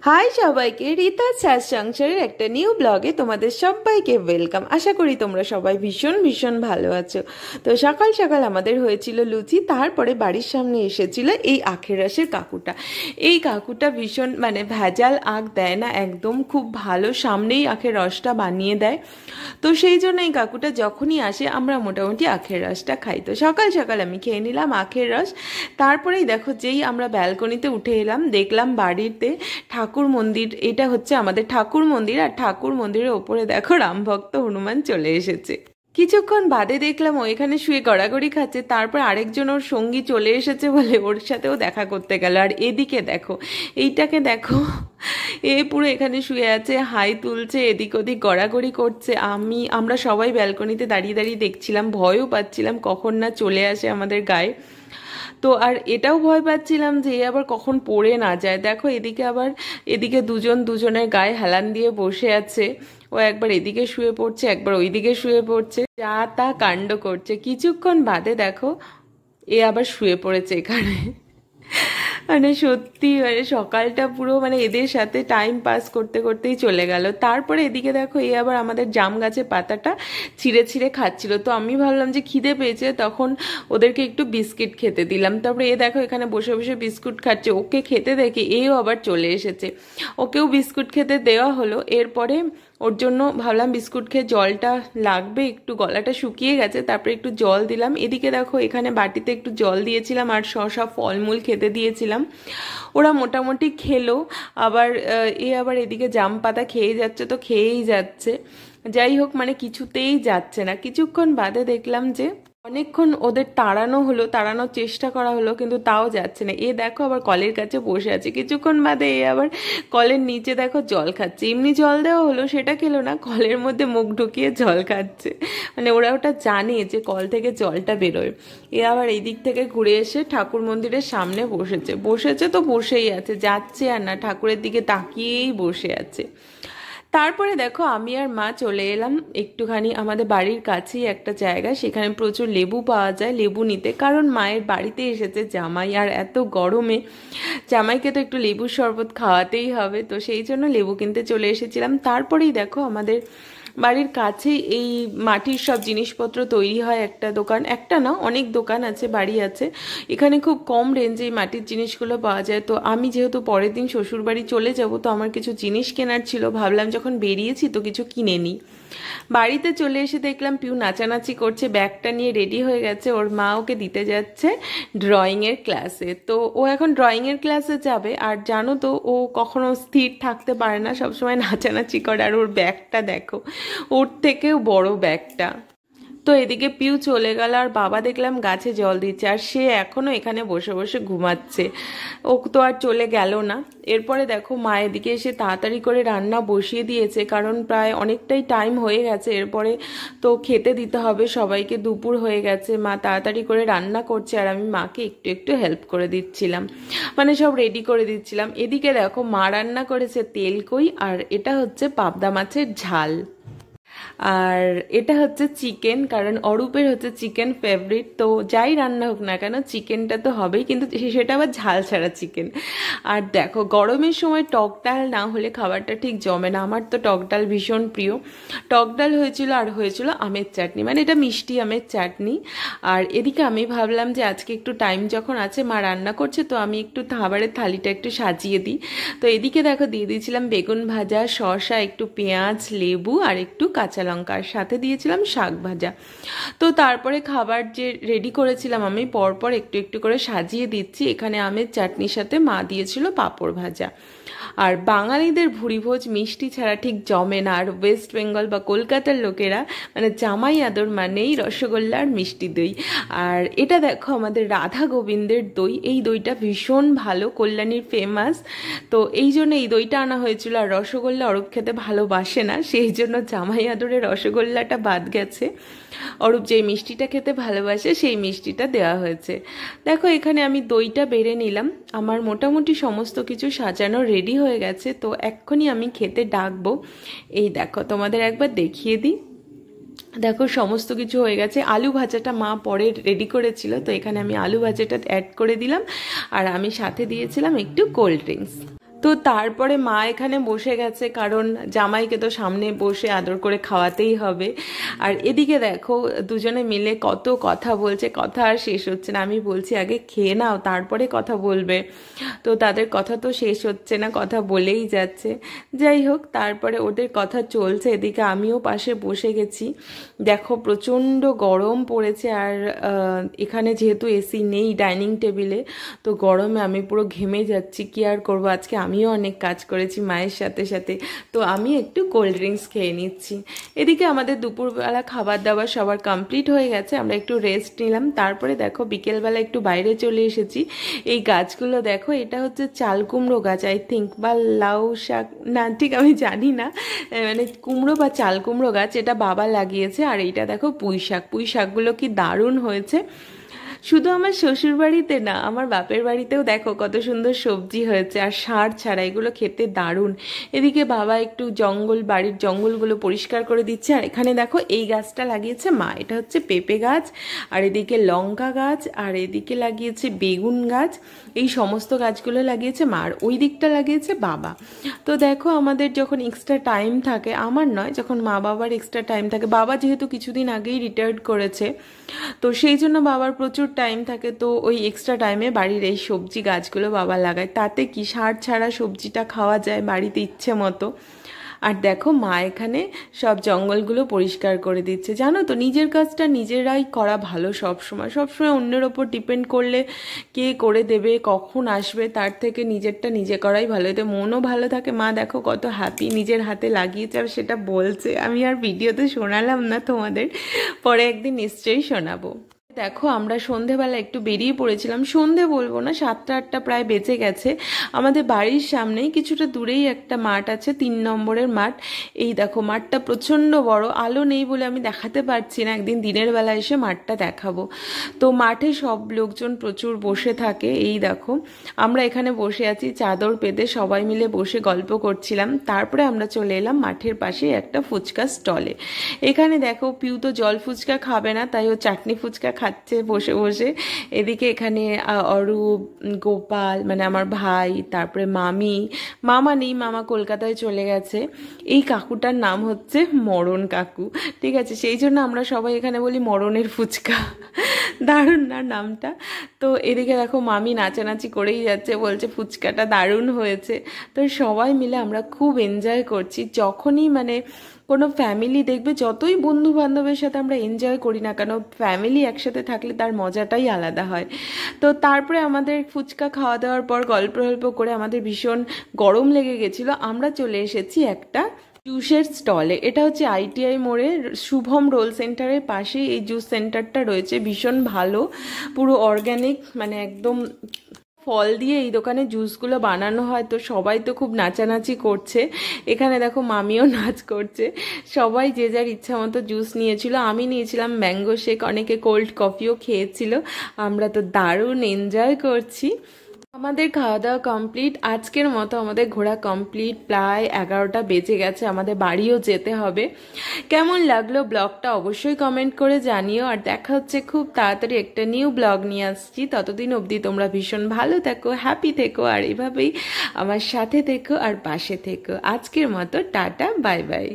High সবাইকে, রীতা সাজ সংসারের একটা নিউ ব্লগে তোমাদের সবাইকে ওয়েলকাম। আশা করি তোমরা সবাই ভীষণ ভীষণ ভালো আছো। তো সকাল সকাল আমাদের হয়েছিল লুচি, তারপরে বাড়ির সামনে এসেছিল এই আখের রসের কাকুটা। এই কাকুটা ভীষণ ভেজাল আখ দেয় না, একদম খুব ভালো সামনেই আখের রসটা বানিয়ে দেয়। তো সেই জন্য এই কাকুটা যখনই আসে আমরা মোটামুটি আখের রসটা খাই। তো সকাল সকাল আমি খেয়ে নিলাম আখের রস। তারপরেই দেখো, যেই আমরা ব্যালকনিতে উঠে এলাম দেখলাম বাড়িতে ঠাকুর মন্দির, এটা হচ্ছে আমাদের ঠাকুর মন্দির, আর ঠাকুর মন্দিরের ওপরে দেখো রামভক্ত হনুমান চলে এসেছে। কিছুক্ষণ বাদে দেখলাম ও এখানে শুয়ে গড়াগড়ি খাচ্ছে, তারপর আরেকজন ওর সঙ্গী চলে এসেছে বলে ওর সাথেও দেখা করতে গেল। আর এদিকে দেখো, এইটাকে দেখো, এ পুরো এখানে শুয়ে আছে, হাই তুলছে, এদিক ওদিক গড়াগড়ি করছে। আমরা সবাই ব্যালকনিতে দাঁড়িয়ে দাঁড়িয়ে দেখছিলাম, ভয়ও পাচ্ছিলাম কখন না চলে আসে আমাদের গায়ে। তো আর এটাও ভয় পাচ্ছিলাম যে আবার কখন পড়ে না যায়। দেখো এদিকে দুজনের গায়ে হেলান দিয়ে বসে আছে। ও একবার এদিকে শুয়ে পড়ছে, একবার ওইদিকে শুয়ে পড়ছে, যা তা কাণ্ড করছে। কিছুক্ষণ বাদে দেখো এ আবার শুয়ে পড়েছে এখানে। সত্যি সকালটা পুরো এদের সাথে টাইম পাস করতে করতেই চলে গেল। তারপরে এদিকে দেখো এ আবার আমাদের জাম গাছের পাতাটা ছিঁড়ে ছিঁড়ে খাচ্ছিল। তো আমি ভাবলাম যে খিদে পেয়েছে, তখন ওদেরকে একটু বিস্কিট খেতে দিলাম। তারপরে এ দেখো এখানে বসে বসে বিস্কুট খাচ্ছে। ওকে খেতে দেখে এও আবার চলে এসেছে, ওকেও বিস্কুট খেতে দেওয়া হলো। এরপরে ওর জন্য ভাবলাম বিস্কুট খেয়ে জলটা লাগবে, একটু গলাটা শুকিয়ে গেছে, তারপরে একটু জল দিলাম। এদিকে দেখো এখানে বাটিতে একটু জল দিয়েছিলাম আর শসা ফলমূল খেতে দিয়েছিলাম। ওরা মোটামুটি খেলো। আবার এদিকে জাম পাতা খেয়ে যাচ্ছে, তো খেয়েই যাচ্ছে। যাই হোক, কিছুতেই যাচ্ছে না। কিছুক্ষণ বাদে দেখলাম যে অনেকক্ষণ ওদের তাড়ানোর চেষ্টা করা হলো, কিন্তু তাও যাচ্ছে না। এ দেখো আবার কলের কাছে বসে আছে। কিছুক্ষণ বাদে এ আবার কলের নিচে দেখো জল খাচ্ছে। এমনি জল দেওয়া হলো, সেটা খেলো না, কলের মধ্যে মুখ ঢুকিয়ে জল খাচ্ছে। ওরা ওটা জানে যে কল থেকে জলটা বেরোয়। এ আবার এই দিক থেকে ঘুরে এসে ঠাকুর মন্দিরের সামনে বসেছে তো বসেই আছে, যাচ্ছে আর না, ঠাকুরের দিকে তাকিয়েই বসে আছে। তারপরে দেখো আমি আর মা চলে এলাম একটুখানি আমাদের বাড়ির কাছেই একটা জায়গা, সেখানে প্রচুর লেবু পাওয়া যায়, লেবু নিতে। কারণ মায়ের বাড়িতে এসেছে জামাই, আর এত গরমে জামাইকে তো একটু লেবুর শরবত খাওয়াতেই হবে, তো সেই জন্য লেবু কিনতে চলে এসেছিলাম। তারপরেই দেখো আমাদের বাড়ির কাছেই এই মাটির সব জিনিসপত্র তৈরি হয় একটা দোকান, একটা না অনেক দোকান আছে, বাড়ি আছে। এখানে খুব কম রেঞ্জে এই মাটির জিনিসগুলো পাওয়া যায়। তো আমি যেহেতু পরের দিন শ্বশুরবাড়ি চলে যাব, তো আমার কিছু জিনিস কেনার ছিল, ভাবলাম যখন বেরিয়েছি তো কিছু কিনে নিই। বাড়িতে চলে এসে দেখলাম পিউ নাচানাচি করছে, ব্যাগটা নিয়ে রেডি হয়ে গেছে, ওর মা ওকে দিতে যাচ্ছে ড্রয়িংয়ের ক্লাসে। তো ও এখন ড্রয়িংয়ের ক্লাসে যাবে, আর জানো তো ও কখনো স্থির থাকতে পারে না, সবসময় নাচানাচি করে। আর ওর ব্যাগটা দেখো, ওর থেকেও বড় ব্যাগটা। তো এদিকে পিউ চলে গেল, আর বাবা দেখলাম গাছে জল দিচ্ছে, আর সে এখনো এখানে বসে বসে ঘুমাচ্ছে। ও তো আর চলে গেল না। এরপরে দেখো মা এদিকে এসে তাড়াতাড়ি করে রান্না বসিয়ে দিয়েছে, কারণ প্রায় অনেকটাই টাইম হয়ে গেছে, এরপরে তো খেতে দিতে হবে সবাইকে, দুপুর হয়ে গেছে। মা তাড়াতাড়ি করে রান্না করছে, আর আমি মাকে একটু একটু হেল্প করে দিচ্ছিলাম, সব রেডি করে দিচ্ছিলাম। এদিকে দেখো মা রান্না করেছে তেলকই, আর এটা হচ্ছে পাবদা মাছের ঝাল, আর এটা হচ্ছে চিকেন, কারণ অরূপের হচ্ছে চিকেন ফেভারিট। তো যাই রান্না হোক না কেন চিকেনটা তো হবেই, কিন্তু সেটা আবার ঝাল ছাড়া চিকেন। আর দেখো গরমের সময় টক ডাল না হলে খাবারটা ঠিক জমে না। আমার তো টক ডাল ভীষণ প্রিয়। টক ডাল হয়েছিল, আর হয়েছিল আমের চাটনি, এটা মিষ্টি আমের চাটনি। আর এদিকে আমি ভাবলাম যে আজকে একটু টাইম যখন আছে, মা রান্না করছে, তো আমি একটু খাবারের থালিটা একটু সাজিয়ে দিই। তো এদিকে দেখো দিয়ে দিয়েছিলাম বেগুন ভাজা, শসা, একটু পেঁয়াজ, লেবু, আর একটু কাঁচা লঙ্কার সাথে দিয়েছিলাম শাক ভাজা। তো তারপরে খাবার যে রেডি করেছিলাম আমি পরপর একটু একটু করে সাজিয়ে দিচ্ছি। এখানে আমের চাটনির সাথে মা দিয়েছিল পাঁপড় ভাজা। আর বাঙালিদের ভুরিভোজ মিষ্টি ছাড়া ঠিক জমে না। আর ওয়েস্ট বেঙ্গল বা কলকাতার লোকেরা জামাই আদর মানেই রসগোল্লা আর মিষ্টি দই। আর এটা দেখো আমাদের রাধা গোবিন্দের দই, এই দইটা ভীষণ ভালো, কল্যাণীর ফেমাস। তো এই জন্য এই দইটা আনা হয়েছিল। আর রসগোল্লা অরূপ খেতে ভালোবাসে না, সেই জন্য জামাই আদরে রসগোল্লাটা বাদ গেছে। অরূপ যেই মিষ্টিটা খেতে ভালোবাসে সেই মিষ্টিটা দেওয়া হয়েছে। দেখো এখানে আমি দইটা বেড়ে নিলাম, আমার মোটামুটি সমস্ত কিছু সাজানো রেডি হয়ে গেছে। তো এক্ষুনি আমি খেতে ডাকবো। এই দেখো তোমাদের একবার দেখিয়ে দিই, দেখো সমস্ত কিছু হয়ে গেছে। আলু ভাজাটা মা পরে রেডি করেছিল, তো এখানে আমি আলু ভাজাটা অ্যাড করে দিলাম, আর আমি সাথে দিয়েছিলাম একটু কোল্ড ড্রিঙ্কস। তো তারপরে মা এখানে বসে গেছে, কারণ জামাইকে তো সামনে বসে আদর করে খাওয়াতেই হবে। আর এদিকে দেখো দুজনে মিলে কত কথা বলছে, কথা আর শেষ হচ্ছে না। আমি বলছি আগে খেয়ে নাও তারপরে কথা বলবে, তো তাদের কথা তো শেষ হচ্ছে না, কথা বলেই যাচ্ছে। যাই হোক, তারপরে ওদের কথা চলছে, এদিকে আমিও পাশে বসে গেছি। দেখো প্রচণ্ড গরম পড়েছে, আর এখানে যেহেতু এসি নেই ডাইনিং টেবিলে, তো গরমে আমি পুরো ঘেমে যাচ্ছি। কি আর করবো, আজকে আমিও অনেক কাজ করেছি মায়ের সাথে সাথে, তো আমি একটু কোল্ড ড্রিঙ্কস খেয়ে নিচ্ছি। এদিকে আমাদের দুপুরবেলা খাবার দাবার সবার কমপ্লিট হয়ে গেছে, আমরা একটু রেস্ট নিলাম। তারপরে দেখো বিকেলবেলা একটু বাইরে চলে এসেছি। এই গাছগুলো দেখো, এটা হচ্ছে চাল কুমড়ো গাছ আই থিঙ্ক, বা লাউ শাক, না ঠিক আমি জানি না, মানে কুমড়ো বা চাল কুমড়ো গাছ, এটা বাবা লাগিয়েছে। আর এইটা দেখো পুঁই শাক, পুঁই শাকগুলো কি দারুণ হয়েছে। শুধু আমার শ্বশুর বাড়িতে না, আমার বাপের বাড়িতেও দেখো কত সুন্দর সবজি হয়েছে, আর সার ছাড়া, এগুলো খেতে দারুণ। এদিকে বাবা একটু বাড়ির জঙ্গলগুলো পরিষ্কার করে দিচ্ছে। আর এখানে দেখো এই গাছটা লাগিয়েছে মা, এটা হচ্ছে পেঁপে গাছ, আর এদিকে লঙ্কা গাছ, আর এদিকে লাগিয়েছে বেগুন গাছ। এই সমস্ত গাছগুলো লাগিয়েছে মা, আর ওই দিকটা লাগিয়েছে বাবা। তো দেখো আমাদের যখন এক্সট্রা টাইম থাকে, আমার নয়, যখন মা বাবার এক্সট্রা টাইম থাকে, বাবা যেহেতু কিছুদিন আগেই রিটায়ার্ড করেছে, তো সেই জন্য বাবার প্রচুর টাইম থাকে, তো ওই এক্সট্রা টাইমে বাড়ির এই সবজি গাছগুলো বাবা লাগায়। তাতে কি সার ছাড়া সবজিটা খাওয়া যায় বাড়িতে ইচ্ছে মতো। আর দেখো মা এখানে সব জঙ্গলগুলো পরিষ্কার করে দিচ্ছে। জানো তো, নিজের কাজটা নিজেরাই করা ভালো। সবসময় অন্যের ওপর ডিপেন্ড করলে কে করে দেবে, কখন আসবে, তার থেকে নিজেরটা নিজে করাই ভালো। এতে মনও ভালো থাকে। মা দেখো কত হ্যাপি, নিজের হাতে লাগিয়েছে আর সেটা বলছে। আমি আর ভিডিওতে শোনালাম না তোমাদের, পরে একদিন নিশ্চয়ই শোনাবো। দেখো আমরা সন্ধেবেলা একটু বেরিয়ে পড়েছিলাম, সন্ধে বলবো না, 7টা-8টা প্রায় বেজে গেছে। আমাদের বাড়ির সামনেই কিছুটা দূরেই একটা মাঠ আছে, 3 নম্বরের মাঠ। এই দেখো মাঠটা প্রচণ্ড বড়, আলো নেই বলে আমি দেখাতে পারছি না, একদিন দিনের বেলা এসে মাঠটা দেখাবো। তো মাঠে সব লোকজন প্রচুর বসে থাকে। এই দেখো আমরা এখানে বসে আছি চাদর পেতে, সবাই মিলে বসে গল্প করছিলাম। তারপরে আমরা চলে এলাম মাঠের পাশে একটা ফুচকা স্টলে। এখানে দেখো পিউ তো জল ফুচকা খাবে না, তাই ও চাটনি ফুচকা খাচ্ছে বসে বসে। এদিকে এখানে অরূপ, গোপাল মানে আমার ভাই, তারপরে মামা নেই, মামা কলকাতায় চলে গেছে। এই কাকুটার নাম হচ্ছে মরণ কাকু, ঠিক আছে, সেই জন্য আমরা সবাই এখানে বলি মরণের ফুচকা। দারুণ না নামটা? তো এদিকে দেখো মামি নাচানাচি করেই যাচ্ছে, বলছে ফুচকাটা দারুণ হয়েছে। তো সবাই মিলে আমরা খুব এনজয় করছি। যখনই মানে কোনো ফ্যামিলি দেখবে, যতই বন্ধু বান্ধবের সাথে আমরা এনজয় করি না কেন, ফ্যামিলি একসাথে থাকলে তার মজাটাই আলাদা হয়। তো তারপরে আমাদের ফুচকা খাওয়া দাওয়ার পর গল্প করে আমাদের ভীষণ গরম লেগে গেছিলো। আমরা চলে এসেছি একটা জুসের স্টলে। এটা হচ্ছে ITI মোড়ে শুভম রোল সেন্টারের পাশে এই জুস সেন্টারটা রয়েছে, ভীষণ ভালো, পুরো অর্গ্যানিক, মানে একদম ফল দিয়ে এই দোকানে জুসগুলো বানানো হয়। তো সবাই তো খুব নাচানাচি করছে, এখানে দেখো মামিও নাচ করছে। সবাই যে যার ইচ্ছা মতো জুস নিয়েছিল, আমি নিয়েছিলাম ম্যাঙ্গো শেক, অনেকে কোল্ড কফিও খেয়েছিল। আমরা তো দারুণ এনজয় করছি। আমাদের খাওয়া দাওয়া কমপ্লিট, আজকের মতো আমাদের ঘোরা কমপ্লিট। প্রায় 11টা বেজে গেছে, আমাদের বাড়িও যেতে হবে। কেমন লাগলো ব্লগটা অবশ্যই কমেন্ট করে জানিও। আর দেখা হচ্ছে খুব তাড়াতাড়ি একটা নিউ ব্লগ নিয়ে আসছি। ততদিন অবধি তোমরা ভীষণ ভালো থেকো, হ্যাপি থেকো, আর এভাবেই আমার সাথে থেকো আর পাশে থেকো। আজকের মতো টাটা, বাই বাই।